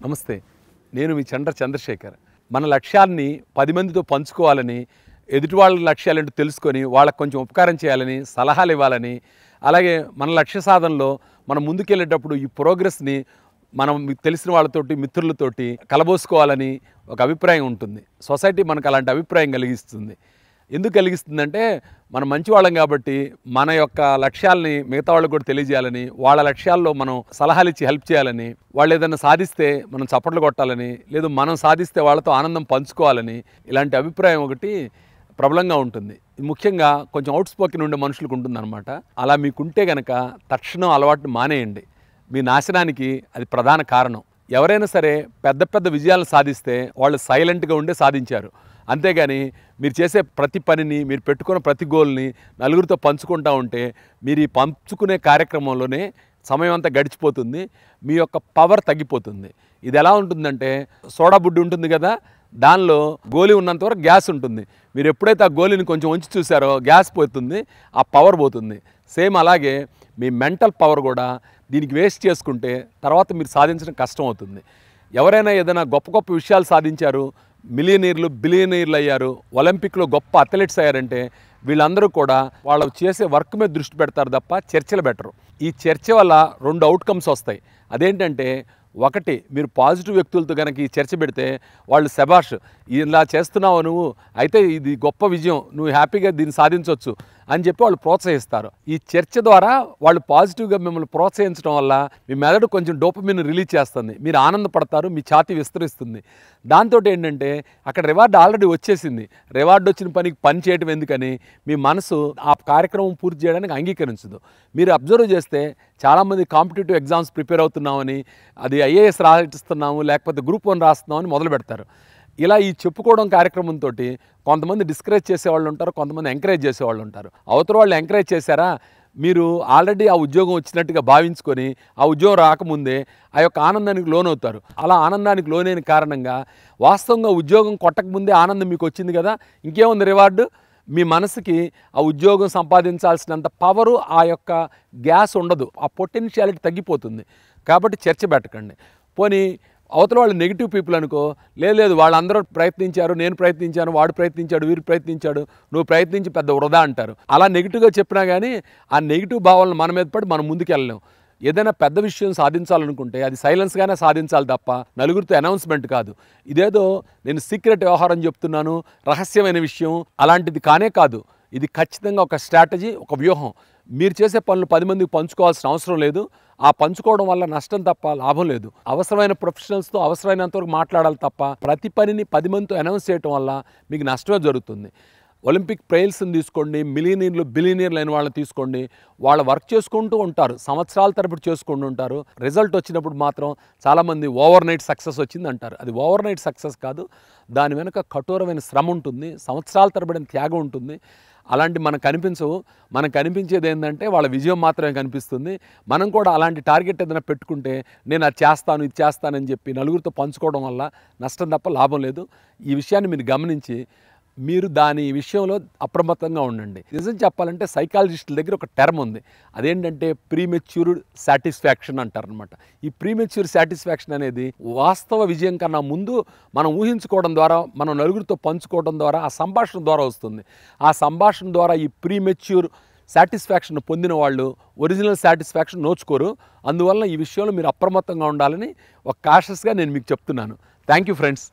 నమస్తే. నేను మీ చంద్రశేఖర్. మన లక్ష్యాన్ని 10 మందితో పంచుకోవాలని, ఎదుటి వాళ్ళ లక్ష్యాలేంటో తెలుసుకొని వాళ్ళకి కొంచెం ఉపకారం చేయాలని, సలహాలు ఇవ్వాలని, అలాగే మన లక్ష్య సాధనలో మనం ముందుకెళ్ళేటప్పుడు ఈ ప్రోగ్రెస్‌ని మనం మీకు తెలిసిన వాళ్ళతోటి, మిత్రులతోటి కలబోసుకోవాలని ఒక అభిప్రాయం ఉంటుంది. సొసైటీ మనకు అలాంటి అభిప్రాయం కలిగిస్తుంది. ఎందుకు కలిగిస్తుందంటే మనం మంచివాళ్ళం కాబట్టి మన యొక్క లక్ష్యాలని మిగతా వాళ్ళకు కూడా తెలియజేయాలని, వాళ్ళ లక్ష్యాల్లో మనం సలహాలు ఇచ్చి హెల్ప్ చేయాలని, వాళ్ళు ఏదైనా సాధిస్తే మనం చప్పట్లు కొట్టాలని, లేదు మనం సాధిస్తే వాళ్ళతో ఆనందం పంచుకోవాలని, ఇలాంటి అభిప్రాయం ఒకటి ప్రబలంగా ఉంటుంది. ముఖ్యంగా కొంచెం అవుట్స్పోకెన్ ఉండే మనుషులకు ఉంటుందన్నమాట. అలా మీకుంటే గనక తక్షణం అలవాటును మానేయండి. మీ నాశనానికి అది ప్రధాన కారణం. ఎవరైనా సరే పెద్ద పెద్ద విజయాలను సాధిస్తే వాళ్ళు సైలెంట్గా ఉండే సాధించారు. అంతేగాని మీరు చేసే ప్రతి పనిని, మీరు పెట్టుకున్న ప్రతి గోల్ని నలుగురితో పంచుకుంటూ ఉంటే మీరు ఈ పంచుకునే కార్యక్రమంలోనే సమయం అంతా గడిచిపోతుంది. మీ యొక్క పవర్ తగ్గిపోతుంది. ఇది ఎలా ఉంటుందంటే సోడా బుడ్డి ఉంటుంది కదా, దానిలో గోలీ ఉన్నంతవరకు గ్యాస్ ఉంటుంది. మీరు ఎప్పుడైతే ఆ గోలీని కొంచెం ఉంచి చూసారో గ్యాస్ పోతుంది, ఆ పవర్ పోతుంది. సేమ్ అలాగే మీ మెంటల్ పవర్ కూడా దీనికి వేస్ట్ చేసుకుంటే తర్వాత మీరు సాధించడం కష్టం అవుతుంది. ఎవరైనా ఏదైనా గొప్ప గొప్ప విషయాలు సాధించారు, మిలియనీర్లు బిలియనీర్లు అయ్యారు, ఒలింపిక్లో గొప్ప అథ్లెట్స్ అయ్యారంటే వీళ్ళందరూ కూడా వాళ్ళు చేసే వర్క్ మీద దృష్టి పెడతారు తప్ప చర్చలు పెట్టరు. ఈ చర్చ వల్ల 2 అవుట్కమ్స్ వస్తాయి. అదేంటంటే, ఒకటి, మీరు పాజిటివ్ వ్యక్తులతో కనుక ఈ చర్చ పెడితే వాళ్ళు శభాష్ ఇలా చేస్తున్నావు నువ్వు, అయితే ఇది గొప్ప విజయం, నువ్వు హ్యాపీగా దీన్ని సాధించవచ్చు అని చెప్పి వాళ్ళు ప్రోత్సహిస్తారు. ఈ చర్చ ద్వారా వాళ్ళు పాజిటివ్గా మిమ్మల్ని ప్రోత్సహించడం వల్ల మీ మెదడు కొంచెం డోపమిన్ రిలీజ్ చేస్తుంది. మీరు ఆనందపడతారు, మీ ఛాతీ విస్తరిస్తుంది. దాంతో ఏంటంటే అక్కడ రివార్డ్ ఆల్రెడీ వచ్చేసింది. రివార్డ్ వచ్చిన పనికి పని చేయడం ఎందుకని మీ మనసు ఆ కార్యక్రమం పూర్తి చేయడానికి అంగీకరించదు. మీరు అబ్జర్వ్ చేస్తే చాలామంది కాంపిటేటివ్ ఎగ్జామ్స్ ప్రిపేర్ అవుతున్నామని, అది ఐఏఎస్ రాస్తున్నాము లేకపోతే గ్రూప్ 1 రాస్తున్నామని మొదలు పెడతారు. ఇలా ఈ చెప్పుకోవడం కార్యక్రమంతో కొంతమంది డిస్కరేజ్ చేసేవాళ్ళు ఉంటారు, కొంతమంది ఎంకరేజ్ చేసేవాళ్ళు ఉంటారు. అవతల వాళ్ళు ఎంకరేజ్ చేశారా, మీరు ఆల్రెడీ ఆ ఉద్యోగం వచ్చినట్టుగా భావించుకొని ఆ ఉద్యోగం రాకముందే ఆ యొక్క ఆనందానికి లోనవుతారు. అలా ఆనందానికి లోనైన కారణంగా వాస్తవంగా ఉద్యోగం కొట్టకముందే ఆనందం మీకు వచ్చింది కదా, ఇంకేముంది రివార్డు. మీ మనసుకి ఆ ఉద్యోగం సంపాదించాల్సినంత పవరు, ఆ యొక్క గ్యాస్ ఉండదు, ఆ పొటెన్షియాలిటీ తగ్గిపోతుంది. కాబట్టి చర్చ పెట్టకండి. పోనీ అవతల వాళ్ళు నెగిటివ్ పీపుల్ అనుకో, లేదు వాళ్ళందరూ ప్రయత్నించారు, నేను ప్రయత్నించాను, వాడు ప్రయత్నించాడు, వీరు ప్రయత్నించాడు, నువ్వు ప్రయత్నించి పెద్ద వృధా అంటారు. అలా నెగిటివ్గా చెప్పినా కానీ ఆ నెగిటివ్ భావాలను మన మీద పడి మనం ముందుకెళ్ళలేం. ఏదైనా పెద్ద విషయం సాధించాలనుకుంటే అది సైలెన్స్గానే సాధించాలి తప్ప నలుగురితో అనౌన్స్మెంట్ కాదు. ఇదేదో నేను సీక్రెట్ వ్యవహారం చెప్తున్నాను, రహస్యమైన విషయం అలాంటిది కానే కాదు. ఇది ఖచ్చితంగా ఒక స్ట్రాటజీ, ఒక వ్యూహం. మీరు చేసే పనులు 10 మందికి పంచుకోవాల్సిన అవసరం లేదు. ఆ పంచుకోవడం వల్ల నష్టం తప్ప లాభం లేదు. అవసరమైన ప్రొఫెషనల్స్తో అవసరమైనంతవరకు మాట్లాడాలి తప్ప ప్రతి పనిని 10 మందితో అనౌన్స్ చేయడం వల్ల మీకు నష్టమే జరుగుతుంది. ఒలింపిక్ ట్రయల్స్ని తీసుకోండి, మిలియనీర్లు బిలియనీర్లు అయిన వాళ్ళని తీసుకోండి, వాళ్ళ వర్క్ చేసుకుంటూ ఉంటారు, సంవత్సరాల తరబడి చేసుకుంటూ ఉంటారు. రిజల్ట్ వచ్చినప్పుడు మాత్రం చాలామంది ఓవర్ నైట్ సక్సెస్ వచ్చింది అంటారు. అది ఓవర్ నైట్ సక్సెస్ కాదు, దాని వెనుక కఠోరమైన శ్రమ ఉంటుంది, సంవత్సరాల తరబడిన త్యాగం ఉంటుంది. అలాంటి మనకు కనిపించవు. మనకు కనిపించేది ఏంటంటే వాళ్ళ విజయం మాత్రమే కనిపిస్తుంది. మనం కూడా అలాంటి టార్గెట్ ఏదైనా పెట్టుకుంటే నేను అది చేస్తాను, ఇది చేస్తానని చెప్పి నలుగురితో పంచుకోవడం వల్ల నష్టం తప్ప లాభం లేదు. ఈ విషయాన్ని మీరు గమనించి మీరు దాని విషయంలో అప్రమత్తంగా ఉండండి. నిజం చెప్పాలంటే సైకాలజిస్టుల దగ్గర ఒక టర్మ్ ఉంది. అదేంటంటే ప్రీమెచ్యూర్డ్ సాటిస్ఫాక్షన్ అంటారనమాట. ఈ ప్రీమెచ్యూర్ సాటిస్ఫాక్షన్ అనేది వాస్తవ విజయం కన్నా ముందు మనం ఊహించుకోవడం ద్వారా, మనం నలుగురితో పంచుకోవడం ద్వారా, ఆ సంభాషణ ద్వారా వస్తుంది. ఆ సంభాషణ ద్వారా ఈ ప్రీమెచ్యూర్ సాటిస్ఫాక్షన్ పొందిన వాళ్ళు ఒరిజినల్ సాటిస్ఫాక్షన్ నోచుకోరు. అందువల్ల ఈ విషయంలో మీరు అప్రమత్తంగా ఉండాలని ఒక కాషస్గా నేను మీకు చెప్తున్నాను. Thank you friends.